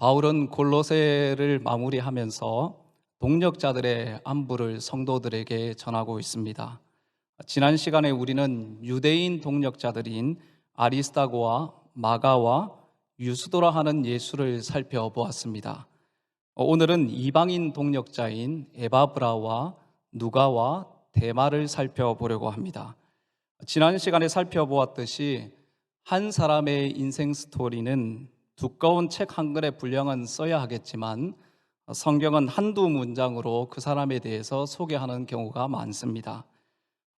바울은 골로새를 마무리하면서 동역자들의 안부를 성도들에게 전하고 있습니다. 지난 시간에 우리는 유대인 동역자들인 아리스다고와 마가와 유스도라 하는 예수를 살펴보았습니다. 오늘은 이방인 동역자인 에바브라와 누가와 데마를 살펴보려고 합니다. 지난 시간에 살펴보았듯이 한 사람의 인생 스토리는 두꺼운 책 한 권의 분량은 써야 하겠지만 성경은 한두 문장으로 그 사람에 대해서 소개하는 경우가 많습니다.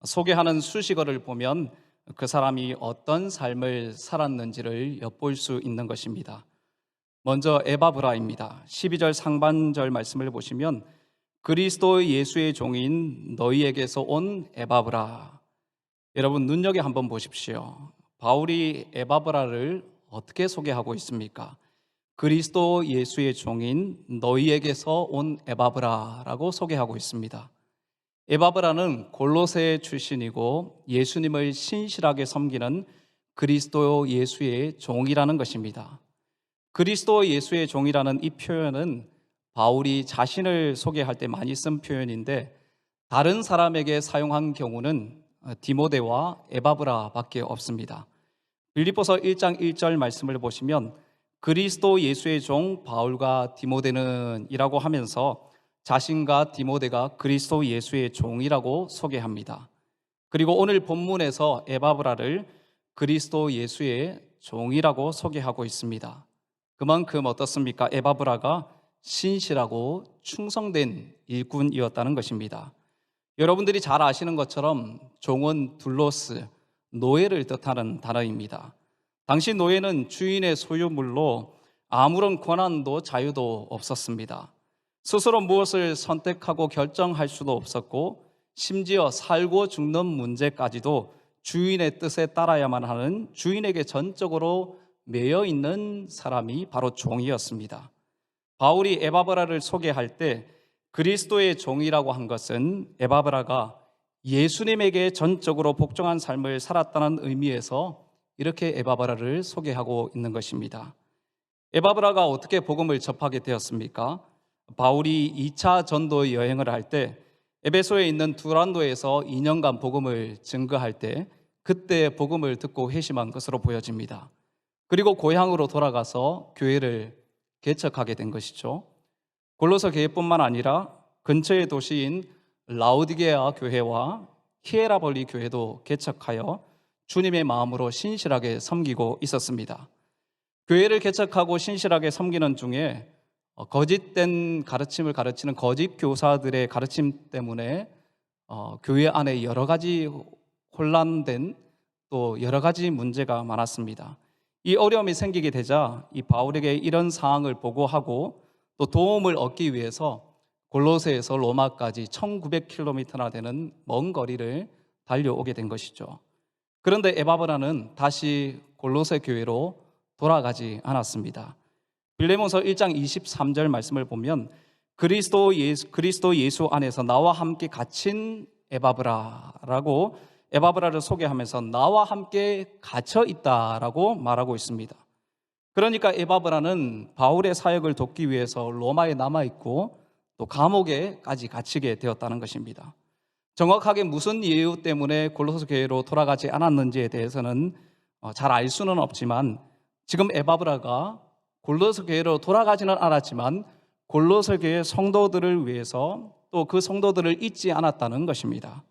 소개하는 수식어를 보면 그 사람이 어떤 삶을 살았는지를 엿볼 수 있는 것입니다. 먼저 에바브라입니다. 12절 상반절 말씀을 보시면 그리스도 예수의 종인 너희에게서 온 에바브라. 여러분 눈여겨 한번 보십시오. 바울이 에바브라를 어떻게 소개하고 있습니까? 그리스도 예수의 종인 너희에게서 온 에바브라라고 소개하고 있습니다. 에바브라는 골로새 출신이고 예수님을 신실하게 섬기는 그리스도 예수의 종이라는 것입니다. 그리스도 예수의 종이라는 이 표현은 바울이 자신을 소개할 때 많이 쓴 표현인데 다른 사람에게 사용한 경우는 디모데와 에바브라밖에 없습니다. 빌립보서 1장 1절 말씀을 보시면 그리스도 예수의 종 바울과 디모데는 이라고 하면서 자신과 디모데가 그리스도 예수의 종이라고 소개합니다. 그리고 오늘 본문에서 에바브라를 그리스도 예수의 종이라고 소개하고 있습니다. 그만큼 어떻습니까? 에바브라가 신실하고 충성된 일꾼이었다는 것입니다. 여러분들이 잘 아시는 것처럼 종은 둘로스, 노예를 뜻하는 단어입니다. 당시 노예는 주인의 소유물로 아무런 권한도 자유도 없었습니다. 스스로 무엇을 선택하고 결정할 수도 없었고 심지어 살고 죽는 문제까지도 주인의 뜻에 따라야만 하는 주인에게 전적으로 매여 있는 사람이 바로 종이었습니다. 바울이 에바브라를 소개할 때 그리스도의 종이라고 한 것은 에바브라가 예수님에게 전적으로 복종한 삶을 살았다는 의미에서 이렇게 에바브라를 소개하고 있는 것입니다. 에바브라가 어떻게 복음을 접하게 되었습니까? 바울이 2차 전도 여행을 할 때 에베소에 있는 두란노에서 2년간 복음을 증거할 때 그때 복음을 듣고 회심한 것으로 보여집니다. 그리고 고향으로 돌아가서 교회를 개척하게 된 것이죠. 골로새 교회뿐만 아니라 근처의 도시인 라우디게아 교회와 히에라볼리 교회도 개척하여 주님의 마음으로 신실하게 섬기고 있었습니다. 교회를 개척하고 신실하게 섬기는 중에 거짓된 가르침을 가르치는 거짓 교사들의 가르침 때문에 교회 안에 여러 가지 혼란된 또 여러 가지 문제가 많았습니다. 이 어려움이 생기게 되자 이 바울에게 이런 상황을 보고하고 또 도움을 얻기 위해서 골로새에서 로마까지 1900km나 되는 먼 거리를 달려오게 된 것이죠. 그런데 에바브라는 다시 골로새 교회로 돌아가지 않았습니다. 빌레몬서 1장 23절 말씀을 보면 그리스도 예수 안에서 나와 함께 갇힌 에바브라라고 에바브라를 소개하면서 나와 함께 갇혀 있다라고 말하고 있습니다. 그러니까 에바브라는 바울의 사역을 돕기 위해서 로마에 남아있고 또 감옥에까지 갇히게 되었다는 것입니다. 정확하게 무슨 이유 때문에 골로새 교회로 돌아가지 않았는지에 대해서는 잘 알 수는 없지만 지금 에바브라가 골로새 교회로 돌아가지는 않았지만 골로새 교회 성도들을 위해서 또 그 성도들을 잊지 않았다는 것입니다.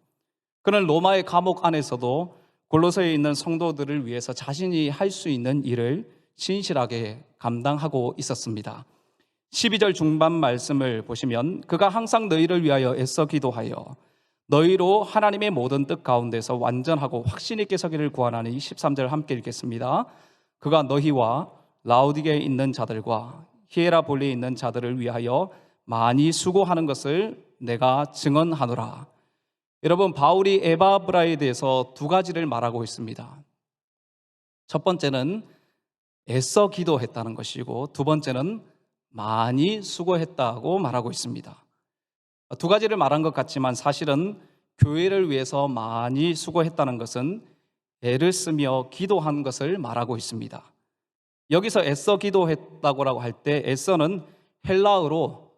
그는 로마의 감옥 안에서도 골로새에 있는 성도들을 위해서 자신이 할 수 있는 일을 신실하게 감당하고 있었습니다. 12절 중반 말씀을 보시면 그가 항상 너희를 위하여 애써 기도하여 너희로 하나님의 모든 뜻 가운데서 완전하고 확신 있게 서기를 구하나니 13절 함께 읽겠습니다. 그가 너희와 라우디게에 있는 자들과 히에라볼리에 있는 자들을 위하여 많이 수고하는 것을 내가 증언하노라. 여러분, 바울이 에바브라에 대해서 두 가지를 말하고 있습니다. 첫 번째는 애써 기도했다는 것이고 두 번째는 많이 수고했다고 말하고 있습니다. 두 가지를 말한 것 같지만 사실은 교회를 위해서 많이 수고했다는 것은 애를 쓰며 기도한 것을 말하고 있습니다. 여기서 애써 기도했다고 할 때 애써는 헬라어로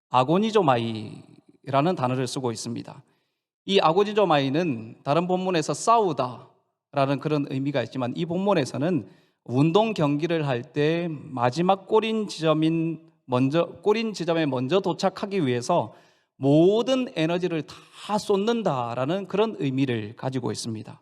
아고니조마이라는 단어를 쓰고 있습니다. 이 아고니조마이는 다른 본문에서 싸우다라는 그런 의미가 있지만 이 본문에서는 운동 경기를 할 때 마지막 골인 지점에 먼저 도착하기 위해서 모든 에너지를 다 쏟는다라는 그런 의미를 가지고 있습니다.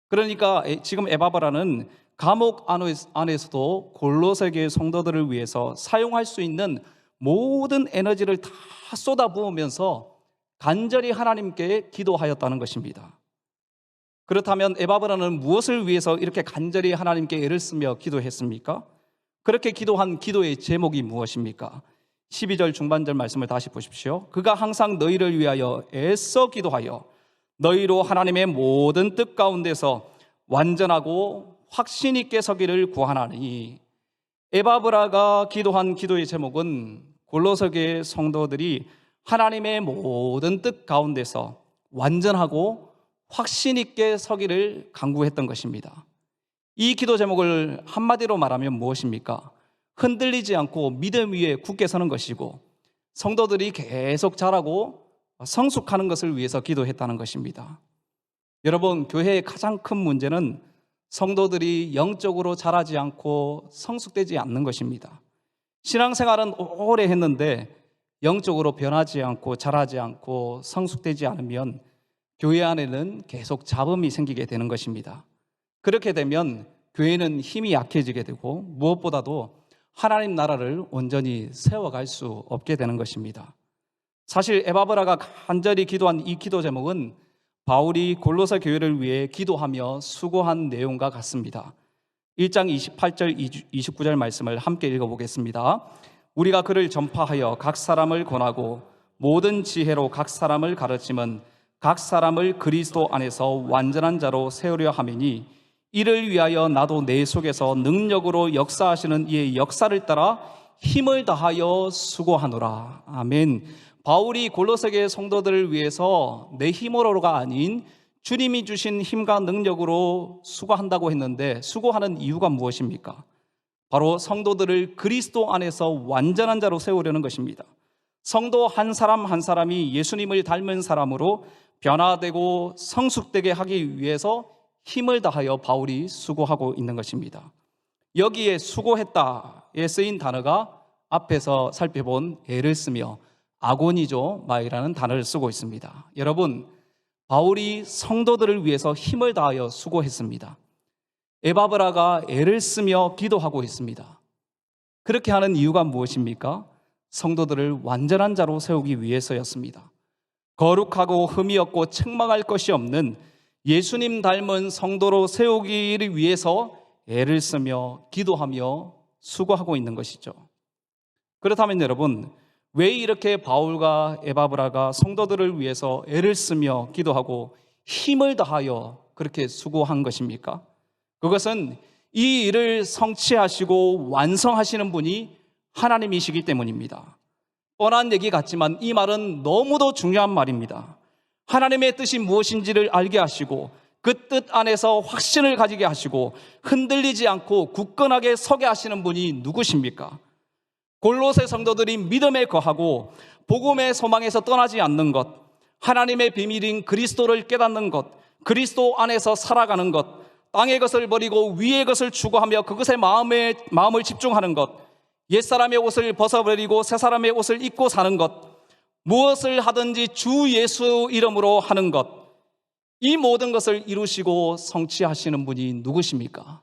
그러니까 지금 에바브라는 감옥 안에서도 골로새 교회 성도들을 위해서 사용할 수 있는 모든 에너지를 다 쏟아부으면서 간절히 하나님께 기도하였다는 것입니다. 그렇다면 에바브라는 무엇을 위해서 이렇게 간절히 하나님께 애를 쓰며 기도했습니까? 그렇게 기도한 기도의 제목이 무엇입니까? 12절 중반절 말씀을 다시 보십시오. 그가 항상 너희를 위하여 애써 기도하여 너희로 하나님의 모든 뜻 가운데서 완전하고 확신 있게 서기를 구하나니. 에바브라가 기도한 기도의 제목은 골로새 교회 성도들이 하나님의 모든 뜻 가운데서 완전하고 확신 있게 서기를 간구했던 것입니다. 이 기도 제목을 한마디로 말하면 무엇입니까? 흔들리지 않고 믿음 위에 굳게 서는 것이고 성도들이 계속 자라고 성숙하는 것을 위해서 기도했다는 것입니다. 여러분, 교회의 가장 큰 문제는 성도들이 영적으로 자라지 않고 성숙되지 않는 것입니다. 신앙생활은 오래 했는데 영적으로 변하지 않고 자라지 않고 성숙되지 않으면 교회 안에는 계속 잡음이 생기게 되는 것입니다. 그렇게 되면 교회는 힘이 약해지게 되고 무엇보다도 하나님 나라를 온전히 세워갈 수 없게 되는 것입니다. 사실 에바브라가 간절히 기도한 이 기도 제목은 바울이 골로새 교회를 위해 기도하며 수고한 내용과 같습니다. 1장 28절 29절 말씀을 함께 읽어보겠습니다. 우리가 그를 전파하여 각 사람을 권하고 모든 지혜로 각 사람을 가르침은 각 사람을 그리스도 안에서 완전한 자로 세우려 함이니 이를 위하여 나도 내 속에서 능력으로 역사하시는 이의 역사를 따라 힘을 다하여 수고하노라. 아멘. 바울이 골로새 교회 성도들을 위해서 내 힘으로가 아닌 주님이 주신 힘과 능력으로 수고한다고 했는데 수고하는 이유가 무엇입니까? 바로 성도들을 그리스도 안에서 완전한 자로 세우려는 것입니다. 성도 한 사람 한 사람이 예수님을 닮은 사람으로 변화되고 성숙되게 하기 위해서 힘을 다하여 바울이 수고하고 있는 것입니다. 여기에 수고했다에 쓰인 단어가 앞에서 살펴본 애를 쓰며 아고니조 마이라는 단어를 쓰고 있습니다. 여러분, 바울이 성도들을 위해서 힘을 다하여 수고했습니다. 에바브라가 애를 쓰며 기도하고 있습니다. 그렇게 하는 이유가 무엇입니까? 성도들을 완전한 자로 세우기 위해서였습니다. 거룩하고 흠이 없고 책망할 것이 없는 예수님 닮은 성도로 세우기를 위해서 애를 쓰며 기도하며 수고하고 있는 것이죠. 그렇다면 여러분, 왜 이렇게 바울과 에바브라가 성도들을 위해서 애를 쓰며 기도하고 힘을 다하여 그렇게 수고한 것입니까? 그것은 이 일을 성취하시고 완성하시는 분이 하나님이시기 때문입니다. 뻔한 얘기 같지만 이 말은 너무도 중요한 말입니다. 하나님의 뜻이 무엇인지를 알게 하시고 그 뜻 안에서 확신을 가지게 하시고 흔들리지 않고 굳건하게 서게 하시는 분이 누구십니까? 골로새 성도들이 믿음에 거하고 복음의 소망에서 떠나지 않는 것, 하나님의 비밀인 그리스도를 깨닫는 것, 그리스도 안에서 살아가는 것, 땅의 것을 버리고 위의 것을 추구하며 그것에 마음을 집중하는 것, 옛사람의 옷을 벗어버리고 새사람의 옷을 입고 사는 것, 무엇을 하든지 주 예수 이름으로 하는 것, 이 모든 것을 이루시고 성취하시는 분이 누구십니까?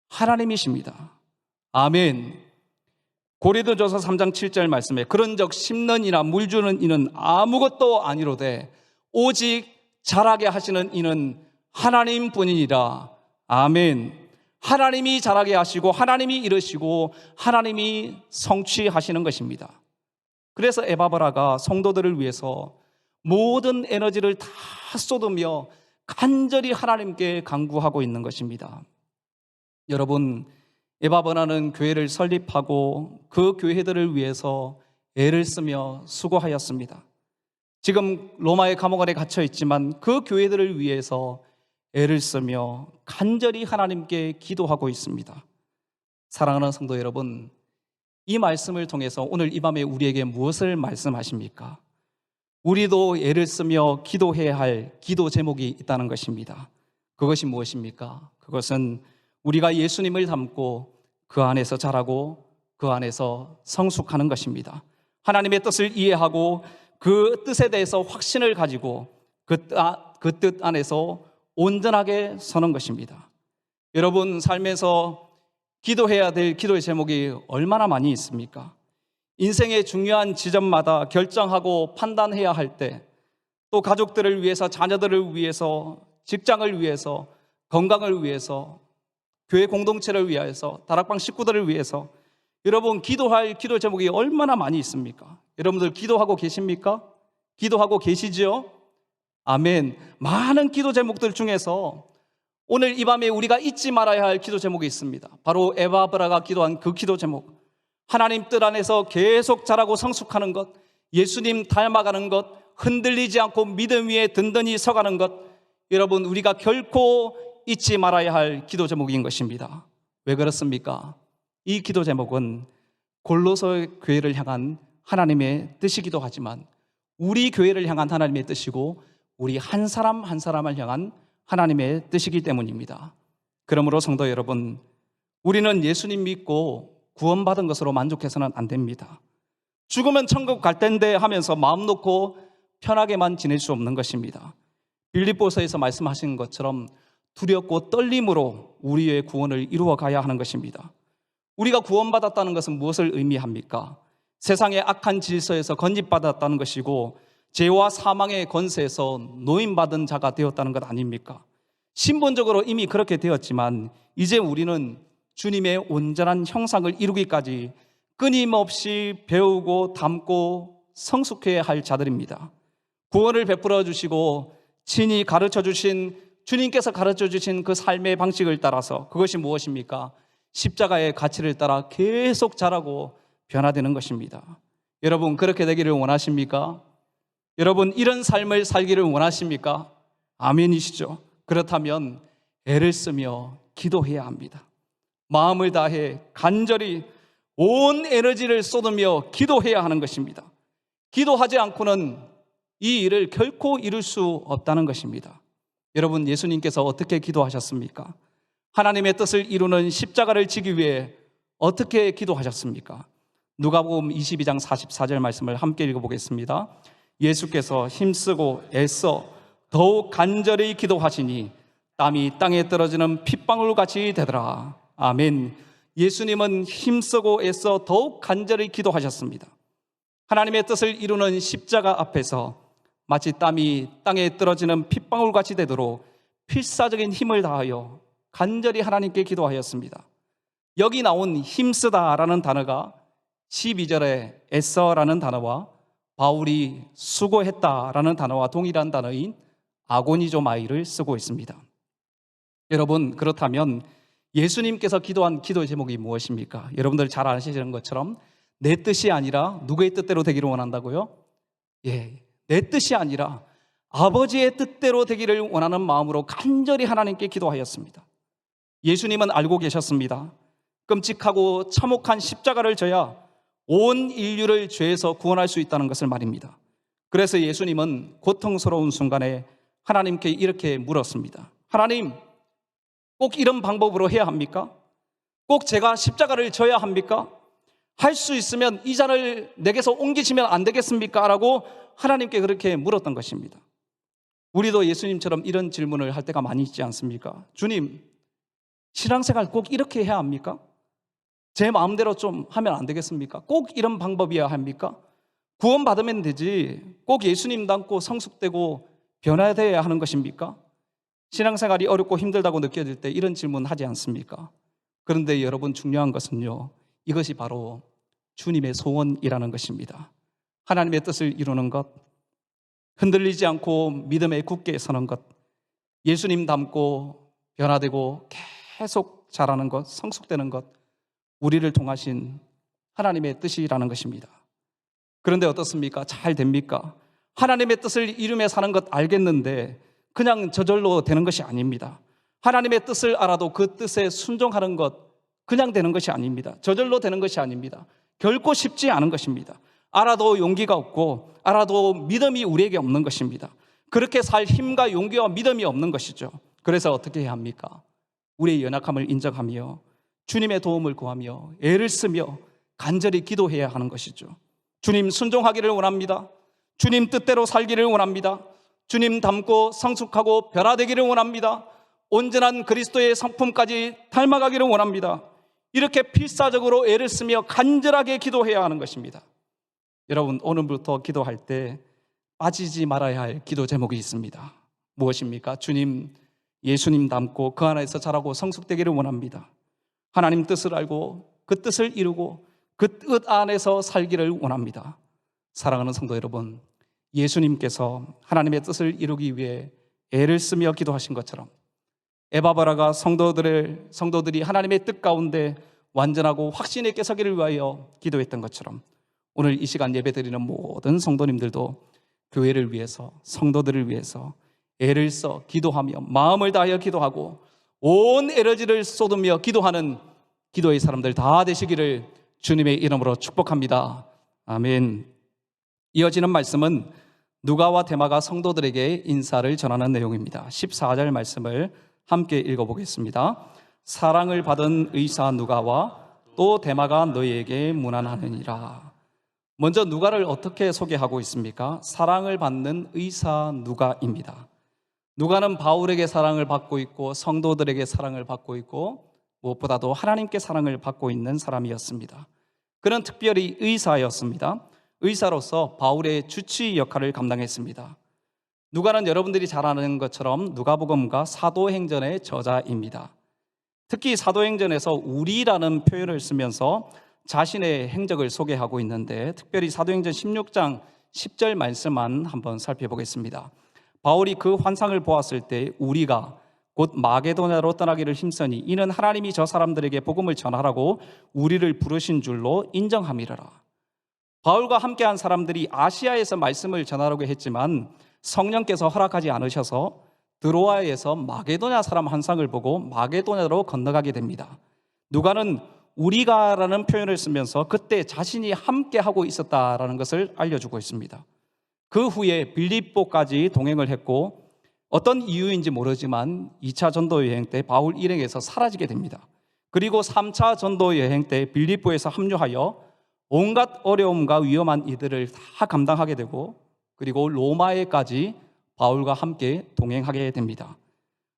하나님이십니다. 아멘. 고린도전서 3장 7절 말씀에 그런즉 심는 이나 물 주는 이는 아무것도 아니로되 오직 자라게 하시는 이는 하나님뿐이니라. 아멘. 하나님이 자라게 하시고 하나님이 이루시고 하나님이 성취하시는 것입니다. 그래서 에바브라가 성도들을 위해서 모든 에너지를 다 쏟으며 간절히 하나님께 간구하고 있는 것입니다. 여러분, 에바브라는 교회를 설립하고 그 교회들을 위해서 애를 쓰며 수고하였습니다. 지금 로마의 감옥 안에 갇혀 있지만 그 교회들을 위해서 애를 쓰며 간절히 하나님께 기도하고 있습니다. 사랑하는 성도 여러분, 이 말씀을 통해서 오늘 이 밤에 우리에게 무엇을 말씀하십니까? 우리도 애를 쓰며 기도해야 할 기도 제목이 있다는 것입니다. 그것이 무엇입니까? 그것은 우리가 예수님을 닮고 그 안에서 자라고 그 안에서 성숙하는 것입니다. 하나님의 뜻을 이해하고 그 뜻에 대해서 확신을 가지고 그 뜻 안에서 온전하게 서는 것입니다. 여러분, 삶에서 기도해야 될 기도의 제목이 얼마나 많이 있습니까? 인생의 중요한 지점마다 결정하고 판단해야 할 때, 또 가족들을 위해서, 자녀들을 위해서, 직장을 위해서, 건강을 위해서, 교회 공동체를 위해서, 다락방 식구들을 위해서, 여러분, 기도할 기도 제목이 얼마나 많이 있습니까? 여러분들 기도하고 계십니까? 기도하고 계시죠? 아멘. 많은 기도 제목들 중에서 오늘 이 밤에 우리가 잊지 말아야 할 기도 제목이 있습니다. 바로 에바브라가 기도한 그 기도 제목, 하나님 뜻 안에서 계속 자라고 성숙하는 것, 예수님 닮아가는 것, 흔들리지 않고 믿음 위에 든든히 서가는 것, 여러분, 우리가 결코 잊지 말아야 할 기도 제목인 것입니다. 왜 그렇습니까? 이 기도 제목은 골로새 교회를 향한 하나님의 뜻이기도 하지만 우리 교회를 향한 하나님의 뜻이고 우리 한 사람 한 사람을 향한 하나님의 뜻이기 때문입니다. 그러므로 성도 여러분, 우리는 예수님 믿고 구원받은 것으로 만족해서는 안 됩니다. 죽으면 천국 갈 텐데 하면서 마음 놓고 편하게만 지낼 수 없는 것입니다. 빌립보서에서 말씀하신 것처럼 두렵고 떨림으로 우리의 구원을 이루어 가야 하는 것입니다. 우리가 구원받았다는 것은 무엇을 의미합니까? 세상의 악한 질서에서 건집받았다는 것이고 죄와 사망의 권세에서 노임받은 자가 되었다는 것 아닙니까? 신분적으로 이미 그렇게 되었지만 이제 우리는 주님의 온전한 형상을 이루기까지 끊임없이 배우고 담고 성숙해야 할 자들입니다. 구원을 베풀어 주시고 친히 가르쳐 주신, 주님께서 가르쳐 주신 그 삶의 방식을 따라서, 그것이 무엇입니까? 십자가의 가치를 따라 계속 자라고 변화되는 것입니다. 여러분, 그렇게 되기를 원하십니까? 여러분, 이런 삶을 살기를 원하십니까? 아멘이시죠? 그렇다면 애를 쓰며 기도해야 합니다. 마음을 다해 간절히 온 에너지를 쏟으며 기도해야 하는 것입니다. 기도하지 않고는 이 일을 결코 이룰 수 없다는 것입니다. 여러분, 예수님께서 어떻게 기도하셨습니까? 하나님의 뜻을 이루는 십자가를 지기 위해 어떻게 기도하셨습니까? 누가복음 22장 44절 말씀을 함께 읽어보겠습니다. 예수께서 힘쓰고 애써 더욱 간절히 기도하시니 땀이 땅에 떨어지는 핏방울같이 되더라. 아멘. 예수님은 힘쓰고 애써 더욱 간절히 기도하셨습니다. 하나님의 뜻을 이루는 십자가 앞에서 마치 땀이 땅에 떨어지는 핏방울같이 되도록 필사적인 힘을 다하여 간절히 하나님께 기도하였습니다. 여기 나온 힘쓰다라는 단어가 12절에 애써라는 단어와 바울이 수고했다라는 단어와 동일한 단어인 아고니조마이를 쓰고 있습니다. 여러분, 그렇다면 예수님께서 기도한 기도의 제목이 무엇입니까? 여러분들 잘 아시는 것처럼 내 뜻이 아니라 누구의 뜻대로 되기를 원한다고요? 내 뜻이 아니라 아버지의 뜻대로 되기를 원하는 마음으로 간절히 하나님께 기도하였습니다. 예수님은 알고 계셨습니다. 끔찍하고 참혹한 십자가를 져야 온 인류를 죄에서 구원할 수 있다는 것을 말입니다. 그래서 예수님은 고통스러운 순간에 하나님께 이렇게 물었습니다. 하나님, 꼭 이런 방법으로 해야 합니까? 꼭 제가 십자가를 져야 합니까? 할 수 있으면 이 잔을 내게서 옮기시면 안 되겠습니까? 라고 하나님께 그렇게 물었던 것입니다. 우리도 예수님처럼 이런 질문을 할 때가 많이 있지 않습니까? 주님, 신앙생활 꼭 이렇게 해야 합니까? 제 마음대로 좀 하면 안 되겠습니까? 꼭 이런 방법이어야 합니까? 구원받으면 되지 꼭 예수님 닮고 성숙되고 변화되어야 하는 것입니까? 신앙생활이 어렵고 힘들다고 느껴질 때 이런 질문 하지 않습니까? 그런데 여러분, 중요한 것은요, 이것이 바로 주님의 소원이라는 것입니다. 하나님의 뜻을 이루는 것, 흔들리지 않고 믿음에 굳게 서는 것, 예수님 닮고 변화되고 계속 자라는 것, 성숙되는 것, 우리를 통하신 하나님의 뜻이라는 것입니다. 그런데 어떻습니까? 잘 됩니까? 하나님의 뜻을 이루며 사는 것 알겠는데 그냥 저절로 되는 것이 아닙니다. 하나님의 뜻을 알아도 그 뜻에 순종하는 것, 그냥 되는 것이 아닙니다. 저절로 되는 것이 아닙니다. 결코 쉽지 않은 것입니다. 알아도 용기가 없고 알아도 믿음이 우리에게 없는 것입니다. 그렇게 살 힘과 용기와 믿음이 없는 것이죠. 그래서 어떻게 해야 합니까? 우리의 연약함을 인정하며 주님의 도움을 구하며 애를 쓰며 간절히 기도해야 하는 것이죠. 주님 순종하기를 원합니다. 주님 뜻대로 살기를 원합니다. 주님 닮고 성숙하고 변화되기를 원합니다. 온전한 그리스도의 성품까지 닮아가기를 원합니다. 이렇게 필사적으로 애를 쓰며 간절하게 기도해야 하는 것입니다. 여러분, 오늘부터 기도할 때 빠지지 말아야 할 기도 제목이 있습니다. 무엇입니까? 주님, 예수님 닮고 그 안에서 자라고 성숙되기를 원합니다. 하나님 뜻을 알고 그 뜻을 이루고 그 뜻 안에서 살기를 원합니다. 사랑하는 성도 여러분, 예수님께서 하나님의 뜻을 이루기 위해 애를 쓰며 기도하신 것처럼 에바브라가 성도들이 하나님의 뜻 가운데 완전하고 확신 있게 서기를 위하여 기도했던 것처럼 오늘 이 시간 예배드리는 모든 성도님들도 교회를 위해서, 성도들을 위해서 애를 써 기도하며 마음을 다하여 기도하고 온 에너지를 쏟으며 기도하는 기도의 사람들 다 되시기를 주님의 이름으로 축복합니다. 아멘. 이어지는 말씀은 누가와 데마가 성도들에게 인사를 전하는 내용입니다. 14절 말씀을 함께 읽어보겠습니다. 사랑을 받은 의사 누가와 또 데마가 너희에게 문안하느니라. 먼저 누가를 어떻게 소개하고 있습니까? 사랑을 받는 의사 누가입니다. 누가는 바울에게 사랑을 받고 있고 성도들에게 사랑을 받고 있고 무엇보다도 하나님께 사랑을 받고 있는 사람이었습니다. 그는 특별히 의사였습니다. 의사로서 바울의 주치 역할을 감당했습니다. 누가는 여러분들이 잘 아는 것처럼 누가복음과 사도행전의 저자입니다. 특히 사도행전에서 우리라는 표현을 쓰면서 자신의 행적을 소개하고 있는데 특별히 사도행전 16장 10절 말씀만 한번 살펴보겠습니다. 바울이 그 환상을 보았을 때 우리가 곧 마게도냐로 떠나기를 힘쓰니 이는 하나님이 저 사람들에게 복음을 전하라고 우리를 부르신 줄로 인정함이라. 바울과 함께한 사람들이 아시아에서 말씀을 전하려고 했지만 성령께서 허락하지 않으셔서 드로아에서 마게도냐 사람 환상을 보고 마게도냐로 건너가게 됩니다. 누가는 우리가라는 표현을 쓰면서 그때 자신이 함께하고 있었다라는 것을 알려주고 있습니다. 그 후에 빌립보까지 동행을 했고 어떤 이유인지 모르지만 2차 전도 여행 때 바울 일행에서 사라지게 됩니다. 그리고 3차 전도 여행 때 빌립보에서 합류하여 온갖 어려움과 위험한 일들을 다 감당하게 되고 그리고 로마에까지 바울과 함께 동행하게 됩니다.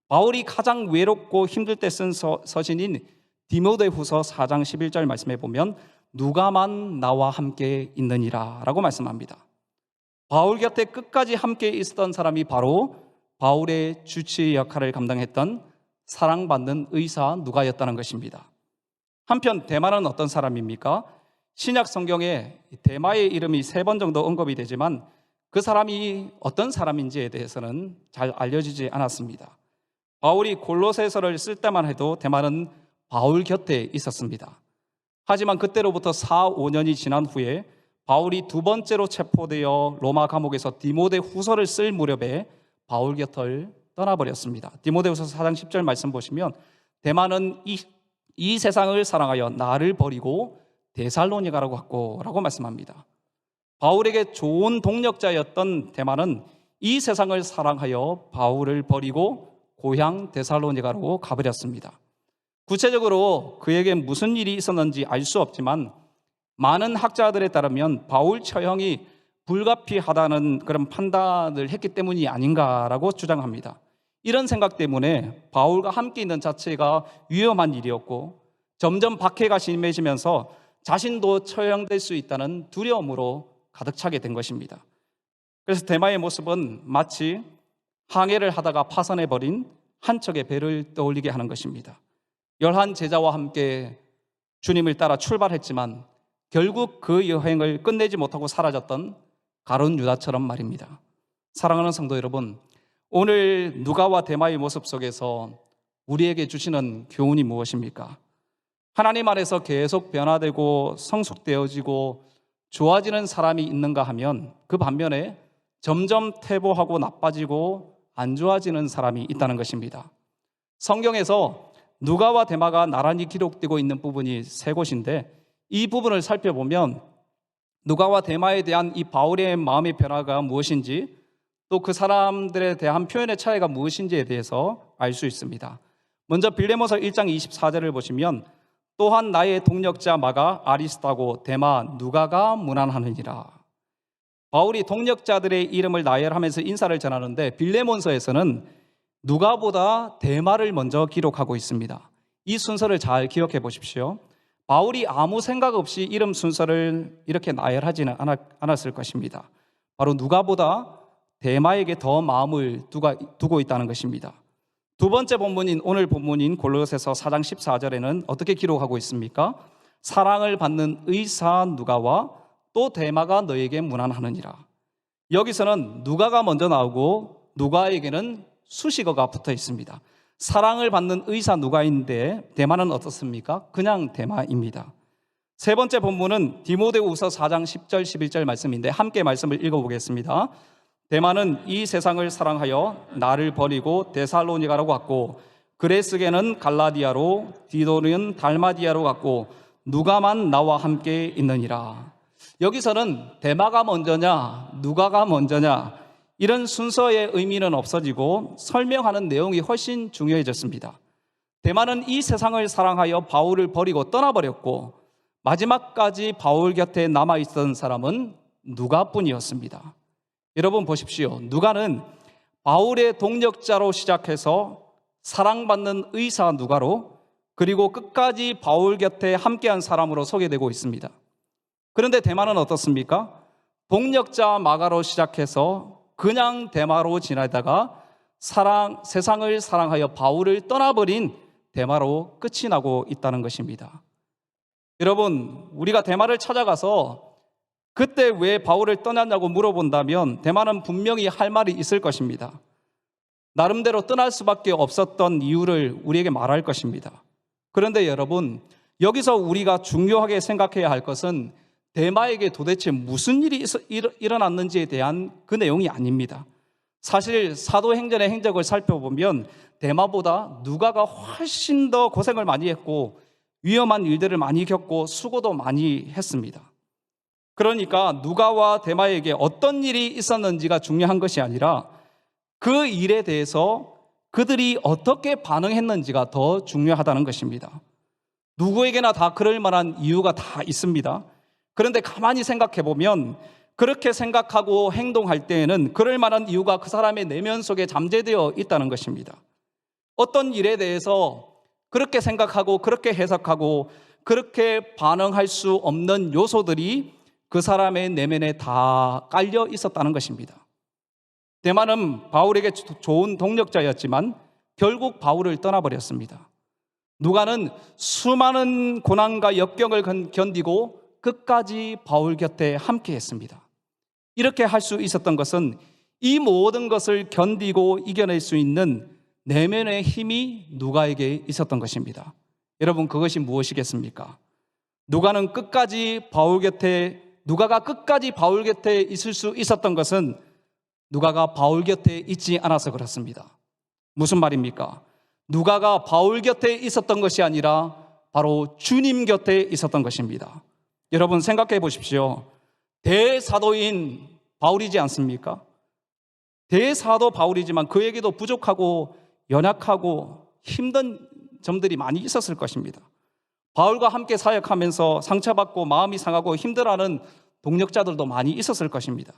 바울이 가장 외롭고 힘들 때 쓴 서신인 디모데후서 4장 11절 말씀에 보면 누가만 나와 함께 있느니라 라고 말씀합니다. 바울 곁에 끝까지 함께 있었던 사람이 바로 바울의 주치 역할을 감당했던 사랑받는 의사 누가였다는 것입니다. 한편 데마는 어떤 사람입니까? 신약 성경에 데마의 이름이 3번 정도 언급이 되지만 그 사람이 어떤 사람인지에 대해서는 잘 알려지지 않았습니다. 바울이 골로새서를 쓸 때만 해도 데마는 바울 곁에 있었습니다. 하지만 그때로부터 4, 5년이 지난 후에 바울이 두 번째로 체포되어 로마 감옥에서 디모데 후서를 쓸 무렵에 바울 곁을 떠나버렸습니다. 디모데후서 4장 10절 말씀 보시면 데마는 이 세상을 사랑하여 나를 버리고 데살로니가로 갔고 라고 말씀합니다. 바울에게 좋은 동력자였던 데마는 이 세상을 사랑하여 바울을 버리고 고향 데살로니가로 가버렸습니다. 구체적으로 그에게 무슨 일이 있었는지 알 수 없지만 많은 학자들에 따르면 바울 처형이 불가피하다는 그런 판단을 했기 때문이 아닌가라고 주장합니다. 이런 생각 때문에 바울과 함께 있는 자체가 위험한 일이었고 점점 박해가 심해지면서 자신도 처형될 수 있다는 두려움으로 가득 차게 된 것입니다. 그래서 데마의 모습은 마치 항해를 하다가 파선해버린 한 척의 배를 떠올리게 하는 것입니다. 11 제자와 함께 주님을 따라 출발했지만 결국 그 여행을 끝내지 못하고 사라졌던 가룟 유다처럼 말입니다. 사랑하는 성도 여러분, 오늘 누가와 데마의 모습 속에서 우리에게 주시는 교훈이 무엇입니까? 하나님 안에서 계속 변화되고 성숙되어지고 좋아지는 사람이 있는가 하면 그 반면에 점점 퇴보하고 나빠지고 안 좋아지는 사람이 있다는 것입니다. 성경에서 누가와 데마가 나란히 기록되고 있는 부분이 세 곳인데, 이 부분을 살펴보면 누가와 데마에 대한 이 바울의 마음의 변화가 무엇인지, 또 그 사람들에 대한 표현의 차이가 무엇인지에 대해서 알 수 있습니다. 먼저 빌레모서 1장 24절을 보시면, 또한 나의 동력자 마가 아리스타고 데마 누가가 문안하느니라. 바울이 동력자들의 이름을 나열하면서 인사를 전하는데, 빌레몬서에서는 누가보다 데마를 먼저 기록하고 있습니다. 이 순서를 잘 기억해 보십시오. 바울이 아무 생각 없이 이름 순서를 이렇게 나열하지는 않았을 것입니다. 바로 누가보다 데마에게 더 마음을 두고 있다는 것입니다. 두 번째 본문인 오늘 본문인 골로새서 4장 14절에는 어떻게 기록하고 있습니까? 사랑을 받는 의사 누가와 또 데마가 너에게 문안하느니라. 여기서는 누가가 먼저 나오고 누가에게는 수식어가 붙어 있습니다. 사랑을 받는 의사 누가인데 데마는 어떻습니까? 그냥 데마입니다. 세 번째 본문은 디모데후서 4장 10절 11절 말씀인데, 함께 말씀을 읽어보겠습니다. 데마는 이 세상을 사랑하여 나를 버리고 데살로니가로 갔고, 그레스게는 갈라디아로, 디도는 달마디아로 갔고, 누가만 나와 함께 있느니라. 여기서는 데마가 먼저냐 누가가 먼저냐 이런 순서의 의미는 없어지고 설명하는 내용이 훨씬 중요해졌습니다. 데마는 이 세상을 사랑하여 바울을 버리고 떠나버렸고, 마지막까지 바울 곁에 남아있던 사람은 누가뿐이었습니다. 여러분 보십시오. 누가는 바울의 동력자로 시작해서 사랑받는 의사 누가로, 그리고 끝까지 바울 곁에 함께한 사람으로 소개되고 있습니다. 그런데 데마는 어떻습니까? 동력자 마가로 시작해서 그냥 데마로 지나다가 세상을 사랑하여 바울을 떠나버린 데마로 끝이 나고 있다는 것입니다. 여러분, 우리가 데마를 찾아가서 그때 왜 바울을 떠났냐고 물어본다면 데마는 분명히 할 말이 있을 것입니다. 나름대로 떠날 수밖에 없었던 이유를 우리에게 말할 것입니다. 그런데 여러분, 여기서 우리가 중요하게 생각해야 할 것은 데마에게 도대체 무슨 일이 일어났는지에 대한 그 내용이 아닙니다. 사실 사도행전의 행적을 살펴보면 데마보다 누가가 훨씬 더 고생을 많이 했고 위험한 일들을 많이 겪고 수고도 많이 했습니다. 그러니까 누가와 데마에게 어떤 일이 있었는지가 중요한 것이 아니라 그 일에 대해서 그들이 어떻게 반응했는지가 더 중요하다는 것입니다. 누구에게나 다 그럴 만한 이유가 다 있습니다. 그런데 가만히 생각해 보면 그렇게 생각하고 행동할 때에는 그럴 만한 이유가 그 사람의 내면 속에 잠재되어 있다는 것입니다. 어떤 일에 대해서 그렇게 생각하고 그렇게 해석하고 그렇게 반응할 수 없는 요소들이 그 사람의 내면에 다 깔려 있었다는 것입니다. 데마는 바울에게 좋은 동력자였지만 결국 바울을 떠나버렸습니다. 누가는 수많은 고난과 역경을 견디고 끝까지 바울 곁에 함께 했습니다. 이렇게 할 수 있었던 것은 이 모든 것을 견디고 이겨낼 수 있는 내면의 힘이 누가에게 있었던 것입니다. 여러분, 그것이 무엇이겠습니까? 누가가 끝까지 바울 곁에 있을 수 있었던 것은 누가가 바울 곁에 있지 않아서 그렇습니다. 무슨 말입니까? 누가가 바울 곁에 있었던 것이 아니라 바로 주님 곁에 있었던 것입니다. 여러분 생각해 보십시오. 대사도인 바울이지 않습니까? 대사도 바울이지만 그에게도 부족하고 연약하고 힘든 점들이 많이 있었을 것입니다. 바울과 함께 사역하면서 상처받고 마음이 상하고 힘들어하는 동력자들도 많이 있었을 것입니다.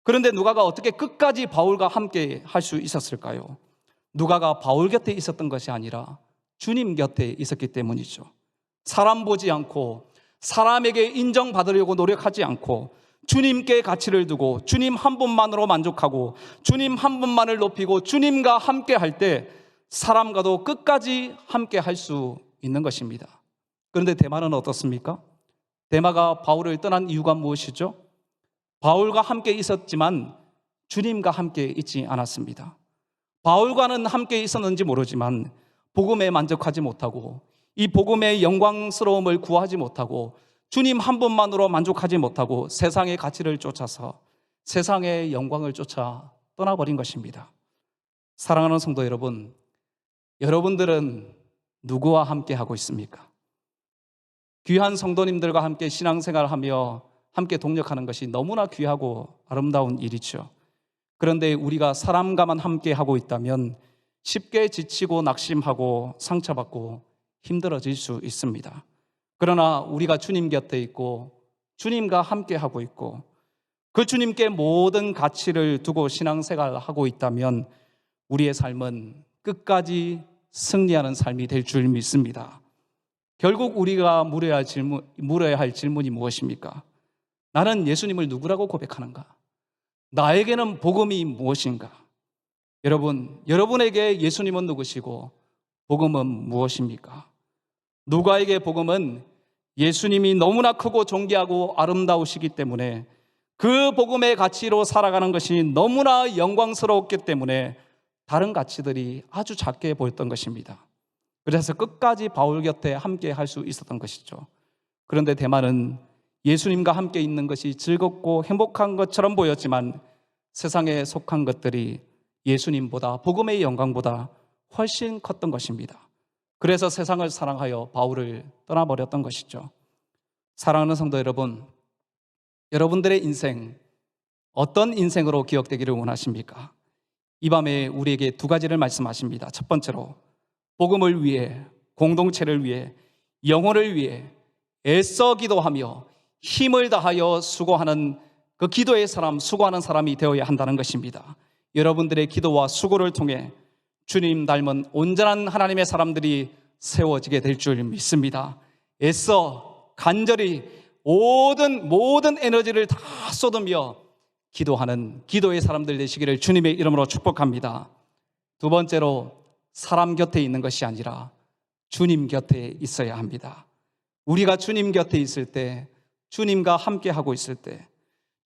그런데 누가가 어떻게 끝까지 바울과 함께 할 수 있었을까요? 누가가 바울 곁에 있었던 것이 아니라 주님 곁에 있었기 때문이죠. 사람 보지 않고 사람에게 인정받으려고 노력하지 않고 주님께 가치를 두고 주님 한 분만으로 만족하고 주님 한 분만을 높이고 주님과 함께 할 때 사람과도 끝까지 함께 할 수 있는 것입니다. 그런데 데마는 어떻습니까? 데마가 바울을 떠난 이유가 무엇이죠? 바울과 함께 있었지만 주님과 함께 있지 않았습니다. 바울과는 함께 있었는지 모르지만 복음에 만족하지 못하고 이 복음의 영광스러움을 구하지 못하고 주님 한 분만으로 만족하지 못하고 세상의 가치를 쫓아서 세상의 영광을 쫓아 떠나버린 것입니다. 사랑하는 성도 여러분, 여러분들은 누구와 함께 하고 있습니까? 귀한 성도님들과 함께 신앙생활하며 함께 동력하는 것이 너무나 귀하고 아름다운 일이죠. 그런데 우리가 사람과만 함께 하고 있다면 쉽게 지치고 낙심하고 상처받고 힘들어질 수 있습니다. 그러나 우리가 주님 곁에 있고 주님과 함께 하고 있고 그 주님께 모든 가치를 두고 신앙생활을 하고 있다면 우리의 삶은 끝까지 승리하는 삶이 될 줄 믿습니다. 결국 우리가 물어야 할 질문이 무엇입니까? 나는 예수님을 누구라고 고백하는가? 나에게는 복음이 무엇인가? 여러분, 여러분에게 예수님은 누구시고 복음은 무엇입니까? 누가에게 복음은 예수님이 너무나 크고 존귀하고 아름다우시기 때문에 그 복음의 가치로 살아가는 것이 너무나 영광스러웠기 때문에 다른 가치들이 아주 작게 보였던 것입니다. 그래서 끝까지 바울 곁에 함께 할 수 있었던 것이죠. 그런데 대만은 예수님과 함께 있는 것이 즐겁고 행복한 것처럼 보였지만 세상에 속한 것들이 예수님보다 복음의 영광보다 훨씬 컸던 것입니다. 그래서 세상을 사랑하여 바울을 떠나버렸던 것이죠. 사랑하는 성도 여러분, 여러분들의 인생 어떤 인생으로 기억되기를 원하십니까? 이 밤에 우리에게 두 가지를 말씀하십니다. 첫 번째로 복음을 위해, 공동체를 위해, 영혼을 위해 애써 기도하며 힘을 다하여 수고하는 그 기도의 사람, 수고하는 사람이 되어야 한다는 것입니다. 여러분들의 기도와 수고를 통해 주님 닮은 온전한 하나님의 사람들이 세워지게 될 줄 믿습니다. 애써 간절히 모든 에너지를 다 쏟으며 기도하는 기도의 사람들 되시기를 주님의 이름으로 축복합니다. 두 번째로 사람 곁에 있는 것이 아니라 주님 곁에 있어야 합니다. 우리가 주님 곁에 있을 때, 주님과 함께 하고 있을 때,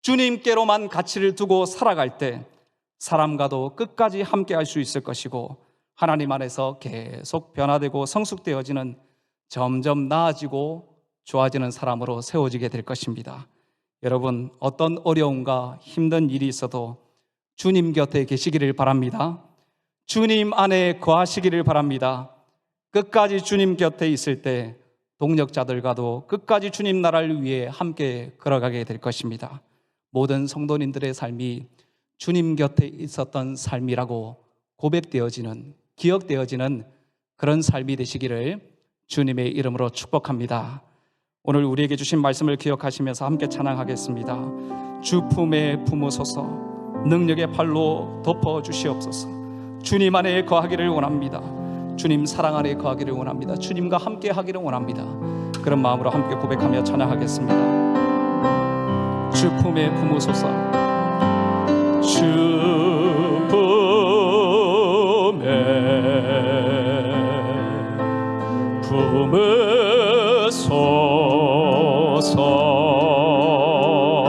주님께로만 가치를 두고 살아갈 때 사람과도 끝까지 함께 할 수 있을 것이고 하나님 안에서 계속 변화되고 성숙되어지는 점점 나아지고 좋아지는 사람으로 세워지게 될 것입니다. 여러분, 어떤 어려움과 힘든 일이 있어도 주님 곁에 계시기를 바랍니다. 주님 안에 거하시기를 바랍니다. 끝까지 주님 곁에 있을 때 동력자들과도 끝까지 주님 나라를 위해 함께 걸어가게 될 것입니다. 모든 성도님들의 삶이 주님 곁에 있었던 삶이라고 고백되어지는, 기억되어지는 그런 삶이 되시기를 주님의 이름으로 축복합니다. 오늘 우리에게 주신 말씀을 기억하시면서 함께 찬양하겠습니다. 주 품에 품으소서, 능력의 팔로 덮어주시옵소서. 주님 안에 거하기를 원합니다. 주님 사랑 안에 거하기를 원합니다. 주님과 함께 하기를 원합니다. 그런 마음으로 함께 고백하며 찬양하겠습니다. 주 품에 품으소서, 주 품에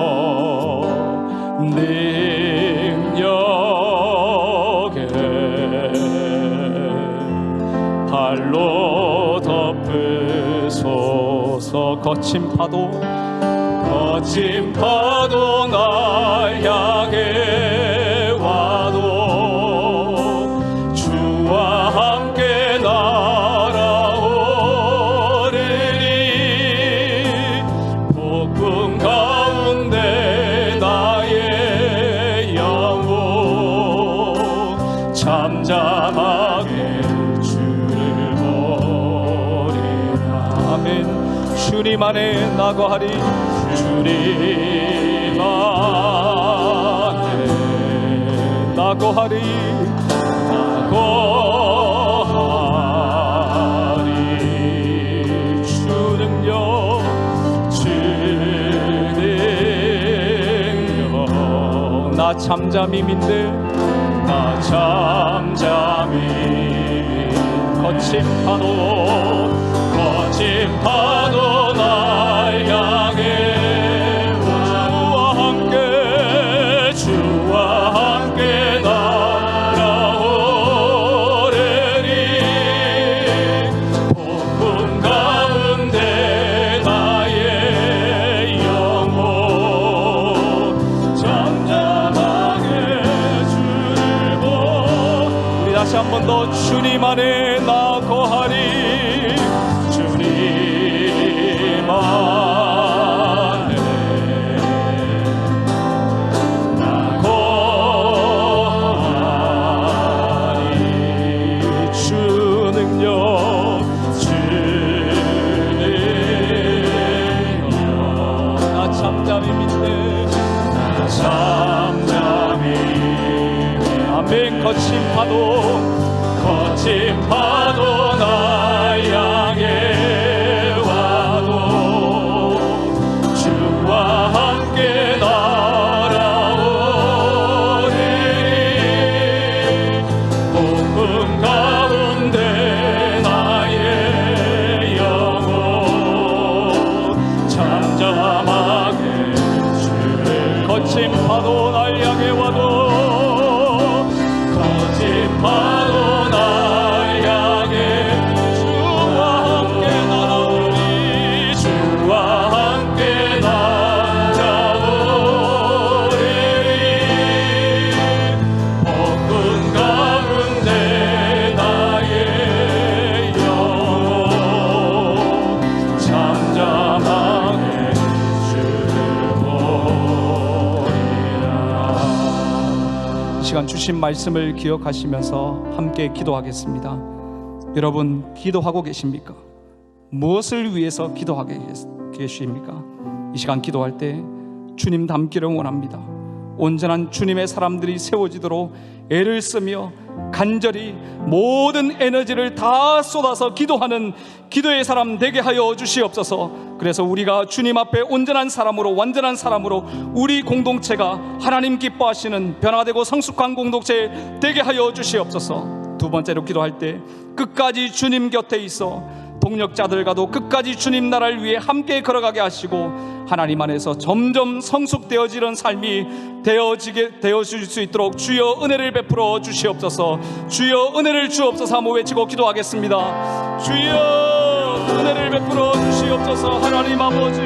품으소서. 능력의 발로 덮으소서. 거친 파도 날 향해 와도 주와 함께 날아오르니 폭풍 가운데 나의 영혼 잠잠하게 주를 보리라. 아멘. 주님 안에 나거하리, 주님 안에 나거하리, 나거하리. 주 능력, 주 능력. 나 잠잠히 믿네, 나 잠잠히 거친 파도 날 향해 주와 함께 날아오르니 폭풍 가운데 나의 영혼 잠잠하게 주를 우리 다시 한 번 더 주님 안에 나 거하리, 거친 파도 날 향해 와도 주와 함께 날아오리니 폭풍 가운데 나의 영혼 잠잠하게 주를 거친 파도 날 향해 와도 파도 날 향해 주와 함께 날아오리니 주와 함께 날아오리니 폭풍 가운데 나의 영혼 잠잠하게 주오리라. 이 시간 주신 말씀을 기억하시면서 함께 기도하겠습니다. 여러분 기도하고 계십니까? 무엇을 위해서 기도하게 계십니까? 이 시간 기도할 때 주님 닮기를 원합니다. 온전한 주님의 사람들이 세워지도록 애를 쓰며 간절히 모든 에너지를 다 쏟아서 기도하는 기도의 사람 되게 하여 주시옵소서. 그래서 우리가 주님 앞에 온전한 사람으로 완전한 사람으로 우리 공동체가 하나님 기뻐하시는 변화되고 성숙한 공동체 되게 하여 주시옵소서. 두 번째로 기도할 때 끝까지 주님 곁에 있어 동력자들과도 끝까지 주님 나라를 위해 함께 걸어가게 하시고 하나님 안에서 점점 성숙되어지는 삶이 되어질 수 있도록 주여 은혜를 베풀어 주시옵소서. 주여 은혜를 주옵소서. 한번 외치고 기도하겠습니다. 주여 은혜를 베풀어 주시옵소서. 하나님 아버지